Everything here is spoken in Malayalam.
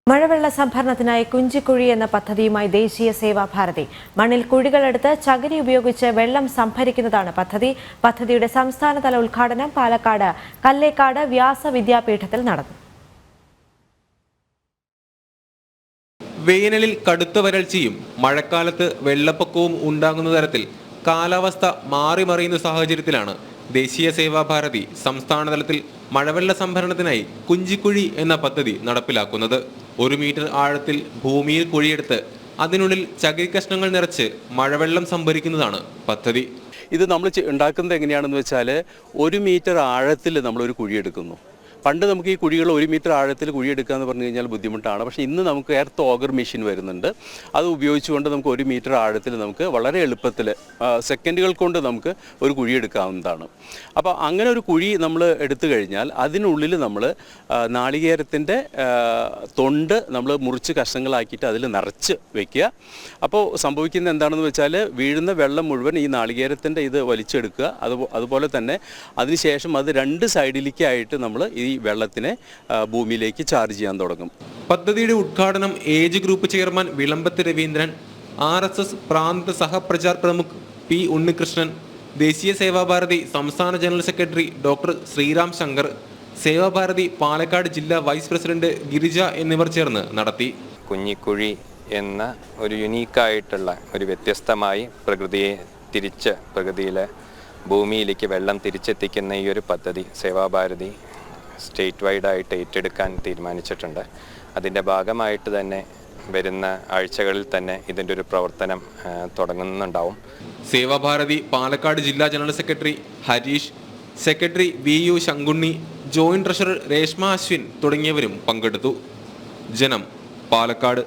മഴവെള്ള സംഭരണത്തിനായി കുഞ്ചിക്കുഴി എന്ന പദ്ധതിയുമായി ദേശീയ സേവാഭാരതി മണ്ണിൽ കുഴികളെടുത്ത് ചകിരി ഉപയോഗിച്ച് വെള്ളം സംഭരിക്കുന്നതാണ് പദ്ധതി. പദ്ധതിയുടെ സംസ്ഥാനതല ഉദ്ഘാടനം പാലക്കാട് കല്ലേക്കാട് വ്യാസ വിദ്യാപീഠത്തിൽ നടന്നു. വേനലിൽ കടുത്ത വരൾച്ചയും മഴക്കാലത്ത് വെള്ളപ്പൊക്കവും ഉണ്ടാകുന്ന തരത്തിൽ കാലാവസ്ഥ മാറിമറിയുന്ന സാഹചര്യത്തിലാണ് ദേശീയ സേവാഭാരതി സംസ്ഥാനതലത്തിൽ മഴവെള്ള സംഭരണത്തിനായി കുഞ്ചിക്കുഴി എന്ന പദ്ധതി നടപ്പിലാക്കുന്നത്. 1 മീറ്റർ ആഴത്തിൽ ഭൂമിയിൽ കുഴിയെടുത്ത് അതിനുള്ളിൽ ചകിരി കഷ്ണങ്ങൾ നിറച്ച് മഴവെള്ളം സംഭരിക്കുന്നതാണ് പദ്ധതി. ഇത് നമ്മൾ ഉണ്ടാക്കുന്നത് എങ്ങനെയാണെന്ന് വെച്ചാൽ 1 മീറ്റർ ആഴത്തിൽ നമ്മളൊരു കുഴിയെടുക്കുന്നു. പണ്ട് നമുക്ക് ഈ കുഴികൾ 1 മീറ്റർ ആഴത്തിൽ കുഴിയെടുക്കുക എന്ന് പറഞ്ഞു കഴിഞ്ഞാൽ ബുദ്ധിമുട്ടാണ്. പക്ഷേ ഇന്ന് നമുക്ക് എർത്ത് ഓഗർ മെഷീൻ വരുന്നുണ്ട്. അത് ഉപയോഗിച്ചുകൊണ്ട് നമുക്ക് 1 മീറ്റർ ആഴത്തിൽ നമുക്ക് വളരെ എളുപ്പത്തിൽ സെക്കൻഡുകൾ കൊണ്ട് നമുക്ക് ഒരു കുഴിയെടുക്കാവുന്നതാണ്. അപ്പോൾ അങ്ങനെ ഒരു കുഴി നമ്മൾ എടുത്തു കഴിഞ്ഞാൽ അതിനുള്ളിൽ നമ്മൾ നാളികേരത്തിൻ്റെ തൊണ്ട് നമ്മൾ മുറിച്ച് കഷ്ണങ്ങളാക്കിയിട്ട് അതിൽ നിറച്ച് വയ്ക്കുക. അപ്പോൾ സംഭവിക്കുന്നത് എന്താണെന്ന് വെച്ചാൽ വീഴുന്ന വെള്ളം മുഴുവൻ ഈ നാളികേരത്തിൻ്റെ ഇത് വലിച്ചെടുക്കുക. അതുപോലെ തന്നെ അതിനുശേഷം അത് 2 സൈഡിലേക്കായിട്ട് നമ്മൾ ഈ വെള്ളത്തിനെ ഭൂമിയിലേക്ക് ചാർജ് ചെയ്യാൻ തുടങ്ങും. പദ്ധതിയുടെ ഉദ്ഘാടനം age group chairman Vilambath Raveendran, RSS പ്രാന്ത സഹപ്രചാർ പ്രമുഖ് പി ഉണ്ണികൃഷ്ണൻ, ദേശീയ സേവാഭാരതി സംസ്ഥാന general secretary doctor Sreeram Shankar, Sevabharathi Palakkad ജില്ലാ വൈസ് പ്രസിഡന്റ് ഗിരിജ എന്നിവർ ചേർന്ന് നടത്തി. കുഞ്ഞിക്കുഴി എന്ന ഒരു യുണീക്കായിട്ടുള്ള ഒരു വ്യത്യസ്തമായി പ്രകൃതിയിലെ ഭൂമിയിലേക്ക് വെള്ളം തിരിച്ചെത്തിക്കുന്ന ഈ ഒരു പദ്ധതി സേവാഭാരതി സ്റ്റേറ്റ് വൈഡായിട്ട് ഏറ്റെടുക്കാൻ തീരുമാനിച്ചിട്ടുണ്ട്. അതിൻ്റെ ഭാഗമായിട്ട് തന്നെ വരുന്ന ആഴ്ചകളിൽ തന്നെ ഇതിൻ്റെ ഒരു പ്രവർത്തനം തുടങ്ങുന്നുണ്ടാവും. സേവാഭാരതി പാലക്കാട് ജില്ലാ general secretary Harish, secretary VU Sankunni, joint treasurer Reshma Ashwin തുടങ്ങിയവരും പങ്കെടുത്തു. ജനം, പാലക്കാട്.